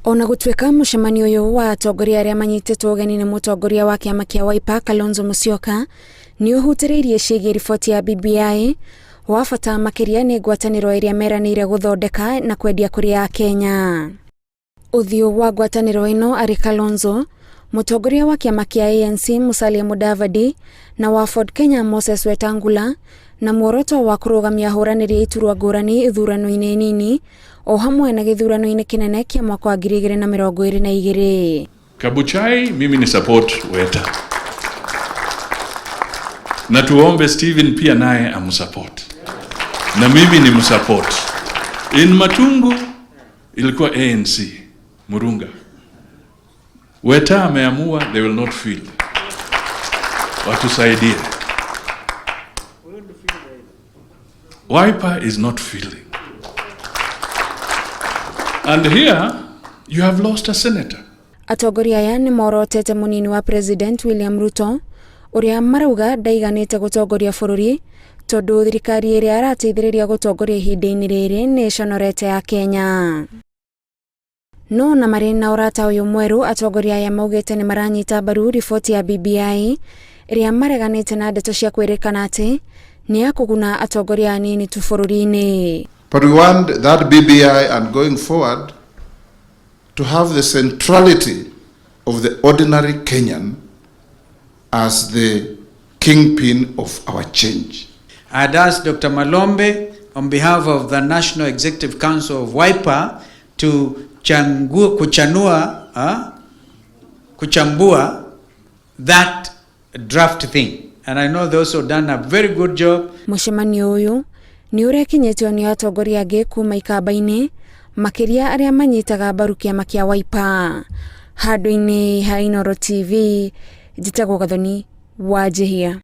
Ona gũtuĩka mũcemanio ũyũ wa atongoria arĩa manyitĩtwo ũgeni nĩ mũtongoria wa kĩama kĩa Wiper Kalonzo Musyoka nĩ ũhutĩrĩirie ciĩgiĩ riboti ya BBI wa bata makĩria nĩ ngwatanĩro ĩrĩa meranĩire gũthondeka na kwendia kũrĩ Akenya. Ũthiũ wa ngwatanĩro ĩno arĩ Kalonzo, mũtongoria wa kĩama kĩa ANC Musalia Mudavadi na wa Ford Kenya Moses Wetangula na muoroto wa kũrũgamia hũranĩri iturwa ngũrani ithurano-inĩ nini o hamwe na gĩthurano-inĩ kĩnene kĩa mwaka wa 2022. Kabuchai, mimi ni support Weta. Na tuombe Steven pia naye amsupport. Na mimi ni msupport. In Matungu ilikuwa ANC, Murunga. Weta ameamua they will not feel. Watusaidie. Wiper is not feeling. And here you have lost a senator. Atongoria aya nĩ morotete mũnini wa President William Ruto ũrĩa marauga ndaiganĩte gũtongoria bũrũri tondũ thirikari ĩrĩa arateithĩrĩria gũtongoria ihinda-inĩ rĩrĩ nĩ ĩconorete ya Kenya. No na marĩ na ũrata ũyũ mwerũ, atongoria aya maugĩte nĩ maranyita mbaru riboti ya BBI ĩrĩa mareganĩte na ndeto cia kwĩrĩkana atĩ nĩ ya kũguna atongoria anini tu bũrũri-inĩ. But we want that BBI and going forward to have the centrality of the ordinary Kenyan as the kingpin of our change. I'd ask Dr. Malombe on behalf of the National Executive Council of Wiper to kuchambua that draft thing. And I know they also done a very good job. Mũcemanio ũyũ nĩ ũrekinyĩtio nĩ atongoria angĩ kuma ikamba-inĩ makĩria arĩa manyitaga mbaru kĩama kĩa Wiper. Handũ-inĩ ha Inooro TV, njĩtagwo Gathoni wa Njihia.